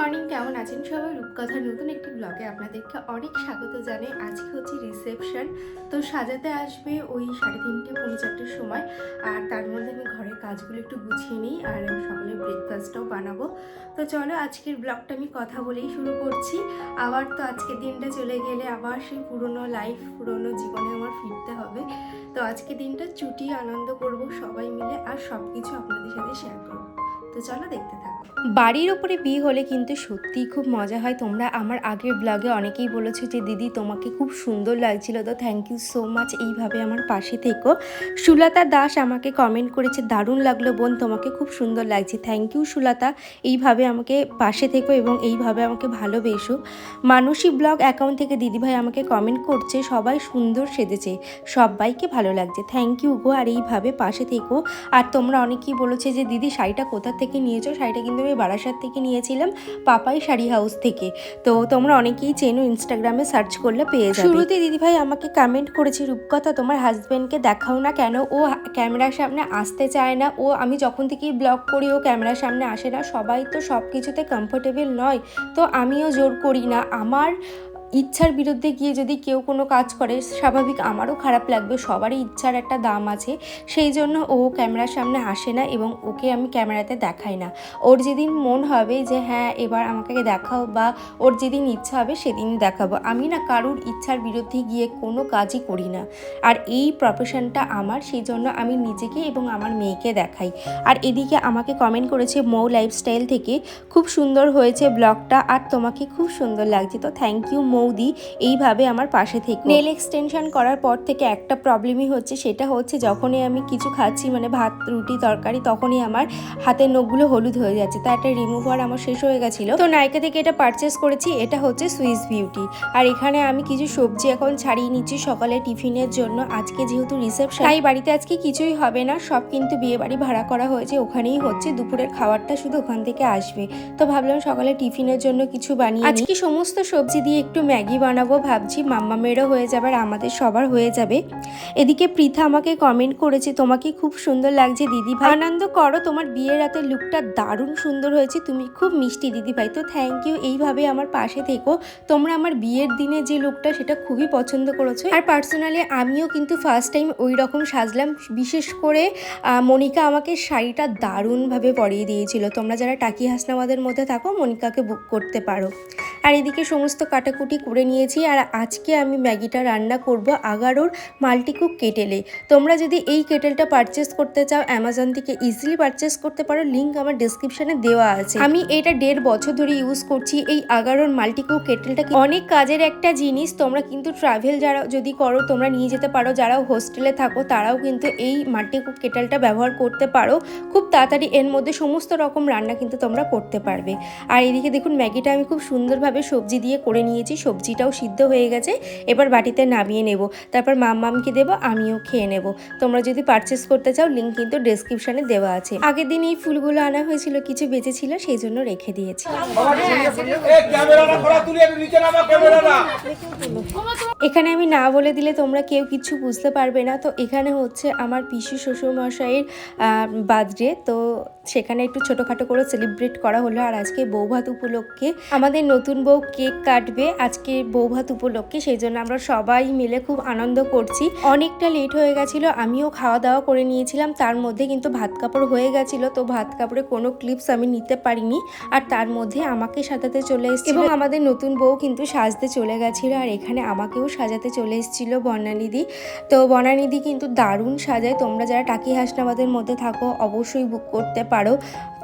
Morning, কেমন আছেন সবাই? রূপকথার নতুন একটি ব্লগে আপনাদেরকে অনেক স্বাগত জানাই। আজকে হচ্ছে রিসেপশন, তো সাজাতে আসবে ওই 3:30 পৌনে 4টের সময়। আর তার মধ্যে আমি ঘরের কাজগুলো একটু গুছিয়ে নিই আর সকালে ব্রেকফাস্টটাও বানাবো। তো চলো আজকের ব্লগটা আমি কথা বলেই শুরু করছি। আবার তো আজকের দিনটা চলে গেলে আবার সেই পুরনো লাইফ, পুরনো জীবনে আমার ফিরতে হবে। তো আজকের দিনটা ছুটি আনন্দ করব সবাই মিলে, আর সব কিছু আপনাদের সাথে শেয়ার করবো। তো চলো দেখতে থাকো। বাড়ির ওপরে বিয়ে হলে কিন্তু সত্যিই খুব মজা হয়। তোমরা আমার আগের ব্লগে অনেকেই বলেছো যে দিদি তোমাকে খুব সুন্দর লাগছিল, তো থ্যাংক ইউ সো মাচ। এইভাবে আমার পাশে থেকো। সুলতা দাস আমাকে কমেন্ট করেছে, দারুণ লাগলো বোন, তোমাকে খুব সুন্দর লাগছে। Thank you Sulata. এইভাবে আমাকে পাশে থেকো এবং এইভাবে আমাকে ভালোবেসো। মানসী ব্লগ অ্যাকাউন্ট থেকে দিদিভাই আমাকে কমেন্ট করছে, সবাই সুন্দর সেজেছে, সবাইকে ভালো লাগছে। থ্যাংক ইউ গো, আর এইভাবে পাশে থেকো। আর তোমরা অনেকেই বলেছে যে দিদি শাড়িটা কোথা থেকে নিয়েছো। শাড়িটা কিন্তু আমি বারাসাত থেকে নিয়েছিলাম, পাপাই শাড়ি হাউস থেকে। তো তোমরা অনেকেই চেনো, ইনস্টাগ্রামে সার্চ করলে পেয়ে যাবে। শুরুতে দিদিভাই আমাকে কমেন্ট করেছে, রূপকথা তোমার হাজব্যান্ডকে দেখাও না কেন, ও ক্যামেরার সামনে আসতে চায় না। ও আমি যখন থেকেই ব্লগ করি ও ক্যামেরার সামনে আসে না। সবাই তো সব কিছুতে কমফোর্টেবল নয়, তো আমিও জোর করি না। আমার ইচ্ছার বিরুদ্ধে গিয়ে যদি কেউ কোনো কাজ করে, স্বাভাবিক আমারও খারাপ লাগবে। সবারই ইচ্ছার একটা দাম আছে, সেই জন্য ও ক্যামেরার সামনে আসে না এবং ওকে আমি ক্যামেরাতে দেখাই না। ওর যেদিন মন হবে যে হ্যাঁ এবার আমাকে দেখাও, বা ওর যেদিন ইচ্ছা হবে সেদিন দেখাবো। আমি না কারুর ইচ্ছার বিরুদ্ধে গিয়ে কোনো কাজই করি না, আর এই প্রফেশনটা আমার, সেই জন্য আমি নিজেকে এবং আমার মেয়েকে দেখাই। আর এদিকে আমাকে কমেন্ট করেছে মৌ লাইফস্টাইল থেকে, খুব সুন্দর হয়েছে ব্লগটা, আর তোমাকে খুব সুন্দর লাগছে। তো থ্যাংক ইউ মৌদি, এইভাবে আমার পাশে থেকে। নেল এক্সটেনশন করার পর থেকে একটা প্রবলেমই হচ্ছে, সেটা হচ্ছে যখনই আমি কিছু খাচ্ছি, মানে ভাত রুটি তরকারি, তখনই আমার হাতের নখগুলো হলুদ হয়ে যাচ্ছে। তা একটা রিমুভার আমার শেষ হয়ে গেছিলো, তো নাইকা থেকে এটা পারচেস করেছি। এটা হচ্ছে সুইস বিউটি। আর এখানে আমি কিছু সবজি এখন ছাড়িয়ে নিচ্ছি সকালে টিফিনের জন্য। আজকে যেহেতু রিসেপশন, তাই বাড়িতে আজকে কিছুই হবে না, সব কিন্তু বিয়ে বাড়ি ভাড়া করা হয়েছে, ওখানেই হচ্ছে। দুপুরের খাবারটা শুধু ওখান থেকে আসবে। তো ভাবলাম সকালে টিফিনের জন্য কিছু বানিয়ে আজকে সমস্ত সবজি দিয়ে একটু ম্যাগি বানাবো ভাবছি। মাম্মামেরও হয়ে যাবে আর আমাদের সবার হয়ে যাবে। এদিকে পৃথা আমাকে কমেন্ট করেছে, তোমাকে খুব সুন্দর লাগছে দিদি ভাই, আনন্দ করো, তোমার বিয়ের রাতের লুকটা দারুণ সুন্দর হয়েছে, তুমি খুব মিষ্টি দিদি ভাই। তো থ্যাংক ইউ, এইভাবে আমার পাশে থেকো। তোমরা আমার বিয়ের দিনে যে লুকটা সেটা খুবই পছন্দ করেছো। আর পার্সোনালি আমিও কিন্তু ফার্স্ট টাইম ওই রকম সাজলাম। বিশেষ করে মনিকা আমাকে শাড়িটা দারুণভাবে পরিয়ে দিয়েছিল। তোমরা যারা টাকি হাসনাবাদের মধ্যে থাকো, মনিকাকে বুক করতে পারো। আর এদিকে সমস্ত কাটাকুটি করে নিয়েছি। আর আজকে আমি ম্যাগিটা রান্না করব 11 মাল্টিকুক কেটেলে। তোমরা যদি এই কেটেলটা পারচেস করতে চাও অ্যামাজন থেকে ইজিলি পারচেস করতে পারো, লিঙ্ক আমার ডেসক্রিপশনে দেওয়া আছে। আমি এটা 1.5 বছর ধরে ইউজ করছি। এই 11 মাল্টিকুক কেটেলটা অনেক কাজের একটা জিনিস। তোমরা কিন্তু ট্রাভেল যারা যদি করো তোমরা নিয়ে যেতে পারো, যারা হোস্টেলে থাকো তারাও কিন্তু এই মাল্টিকুক কেটেলটা ব্যবহার করতে পারো। খুব তাড়াতাড়ি এর মধ্যে সমস্ত রকম রান্না কিন্তু তোমরা করতে পারবে। আর এদিকে দেখুন ম্যাগিটা আমি খুব সুন্দরভাবে সবজি দিয়ে করে নিয়েছি, সবজিটাও সিদ্ধ হয়ে গেছে। এবার বাটিতে নামিয়ে নেব, তারপর মাম্মামকে দেবো, আমিও খেয়ে নেব। তোমরা যদি পারচেস করতে চাও লিঙ্ক কিন্তু ডেসক্রিপশনে দেওয়া আছে। আগের দিন এই ফুলগুলো আনা হয়েছিল, কিছু বেঁচেছিল, সেই জন্য রেখে দিয়েছি। এখানে আমি না বলে দিলে তোমরা কেউ কিছু বুঝতে পারবে না। তো এখানে হচ্ছে আমার পিসি শ্বশুরমশাইয়ের বার্থডে, তো সেখানে একটু ছোটোখাটো করে সেলিব্রেট করা হলো। আর আজকে বৌভাত উপলক্ষে আমাদের নতুন বউ কেক কাটবে আজকে বৌভাত উপলক্ষে, সেই জন্য আমরা সবাই মিলে খুব আনন্দ করছি। অনেকটা লেট হয়ে গেছিলো, আমিও খাওয়া দাওয়া করে নিয়েছিলাম, তার মধ্যে কিন্তু ভাত কাপড় হয়ে গেছিলো। তো ভাত কাপড়ে কোনো ক্লিপস আমি নিতে পারিনি, আর তার মধ্যে আমাকে সাজাতে চলে এসেছিল এবং আমাদের নতুন বউ কিন্তু সাজতে চলে গেছিলো। আর এখানে আমাকেও সাজাতে চলে এসেছিলো বর্ণানিধি। তো বর্ণানিধি কিন্তু দারুণ সাজায়। তোমরা যারা টাকি হাসনাবাদের মধ্যে থাকো অবশ্যই বুক করতে পারো।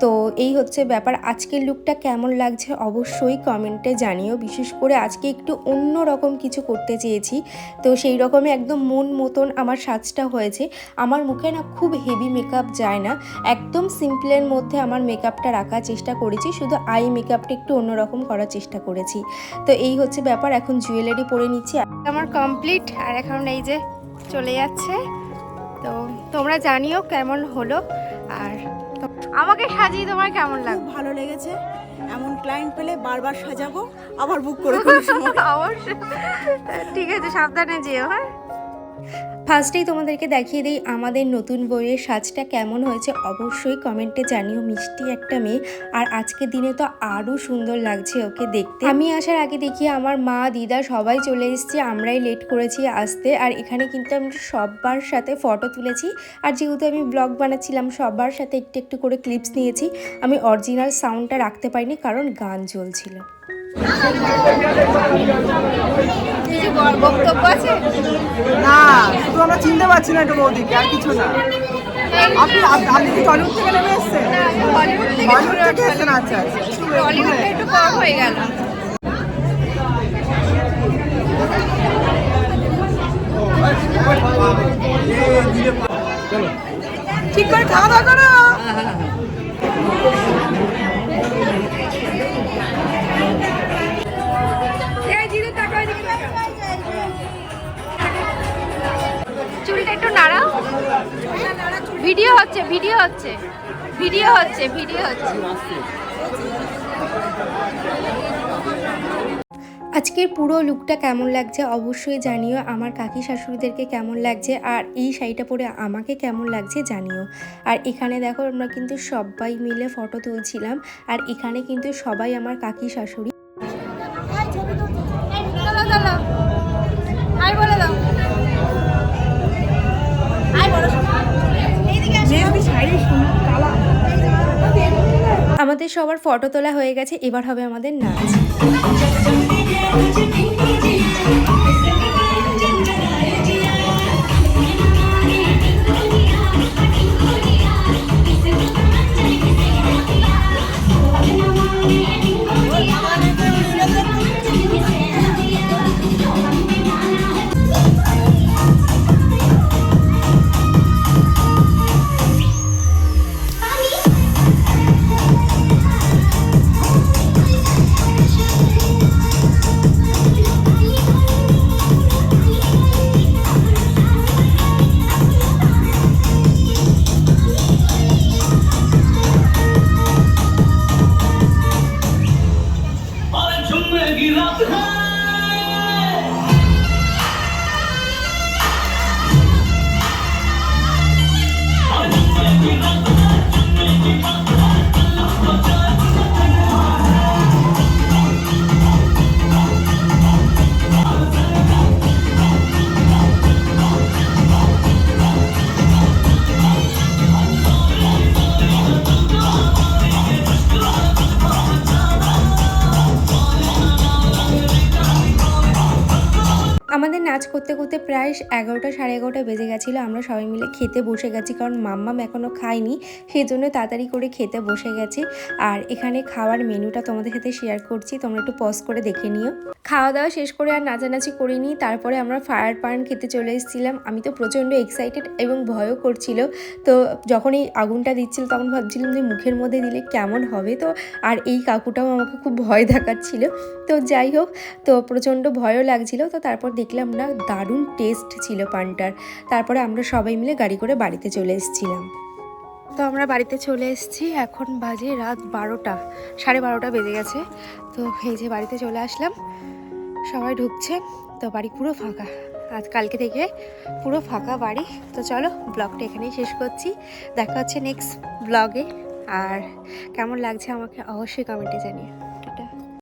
তো এই হচ্ছে ব্যাপার। আজকের লুকটা কেমন লাগছে অবশ্যই কমেন্টে জানিও। বিশেষ করে আজকে একটু অন্য রকম কিছু করতে চেয়েছি, তো সেই রকমই একদম মন মতন আমার সাজটা হয়েছে। আমার মুখে না খুব হেভি মেকআপ যায় না, একদম সিম্পলের মধ্যে আমার মেকআপটা রাখার চেষ্টা করেছি, শুধু আই মেকআপটা একটু অন্যরকম করার চেষ্টা করেছি। তো এই হচ্ছে ব্যাপার। এখন জুয়েলারি পরে নিচ্ছি, আমার কমপ্লিট। আর এখন এই যে চলে যাচ্ছে। তো তোমরা জানিও কেমন হলো, আর আমাকে সাজিয়ে তোমার কেমন লাগলো? খুব ভালো লেগেছে। এমন ক্লায়েন্ট পেলে বারবার সাজাবো, আবার বুক করে কোনো সময়। অবশ্যই, ঠিক আছে, সাবধানে যেও। হ্যাঁ ফার্স্টেই তোমাদেরকে দেখিয়ে দিই আমাদের নতুন বইয়ের সাজটা কেমন হয়েছে, অবশ্যই কমেন্টে জানিও। মিষ্টি একটা মেয়ে, আর আজকের দিনে তো আরও সুন্দর লাগছে ওকে দেখতে। আমি আসার আগে দেখি আমার মা দিদা সবাই চলে এসেছে, আমরাই লেট করেছি আসতে। আর এখানে কিন্তু আমরা সবার সাথে ফটো তুলেছি, আর যেহেতু আমি ব্লগ বানাচ্ছিলাম সবার সাথে একটু একটু করে ক্লিপস নিয়েছি। আমি অরিজিনাল সাউন্ডটা রাখতে পারিনি কারণ গান চলছিল। বক্তব্য আছে না, শুধু আমরা চিনতে পারছি না একটু বৌদিকে, আর কিছু না। আপনি কি টলিউড থেকে নেমে এসছেন? হলিউড থেকে এসছেন? আচ্ছা, টলিউডটা একটু কম হয়ে গেল। ঠিক করে খাওয়া দাওয়া করো। চুলটা একটু নাড়াও। ভিডিও হচ্ছে ভিডিও হচ্ছে ভিডিও হচ্ছে ভিডিও হচ্ছে। আজকের পুরো লুকটা কেমন লাগছে অবশ্যই জানিও। আমার কাকি শাশুড়িদেরকে কেমন লাগছে আর এই শাড়িটা পরে আমাকে কেমন লাগছে জানিও। আর এখানে দেখো আমরা কিন্তু সবাই মিলে ফটো তুলছিলাম, আর এখানে কিন্তু সবাই আমার কাকি শাশুড়ি। আমাদের সবার ফটো তোলা হয়ে গেছে, এবার হবে আমাদের নাচ। আমাদের নাচ করতে করতে প্রায় 11টা সাড়ে 11টা বেজে গেছিলো। আমরা সবাই মিলে খেতে বসে গেছি, কারণ মাম্মাম এখনও খায়নি, সেই জন্য তাড়াতাড়ি করে খেতে বসে গেছি। আর এখানে খাওয়ার মেনুটা তোমাদের সাথে শেয়ার করছি, তোমরা একটু পজ করে দেখে নিও। খাওয়া দাওয়া শেষ করে আর নাচানাচি করিনি, তারপরে আমরা ফায়ার পান খেতে চলে এসেছিলাম। আমি তো প্রচণ্ড এক্সাইটেড এবং ভয়ও করছিল। তো যখন এই আগুনটা দিচ্ছিল তখন ভাবছিলাম যে মুখের মধ্যে দিলে কেমন হবে। তো আর এই কাকুটাও আমাকে খুব ভয় দেখাচ্ছিল। তো যাই হোক, তো প্রচণ্ড ভয়ও লাগছিল। তো তারপর দেখলাম না, দারুণ টেস্ট ছিল পানটার। তারপরে আমরা সবাই মিলে গাড়ি করে বাড়িতে চলে এসেছিলাম। তো আমরা বাড়িতে চলে এসেছি, এখন বাজে রাত 12টা, সাড়ে 12টা বেজে গেছে। তো এই যে বাড়িতে চলে আসলাম, সবাই ঢুকছে। তো বাড়ি পুরো ফাঁকা, আজ কালকে থেকে পুরো ফাঁকা বাড়ি। তো চলো ব্লগটা এখানেই শেষ করছি, দেখা হচ্ছে নেক্সট ব্লগে। আর কেমন লাগছে আমাকে অবশ্যই কমেন্টে জানিও।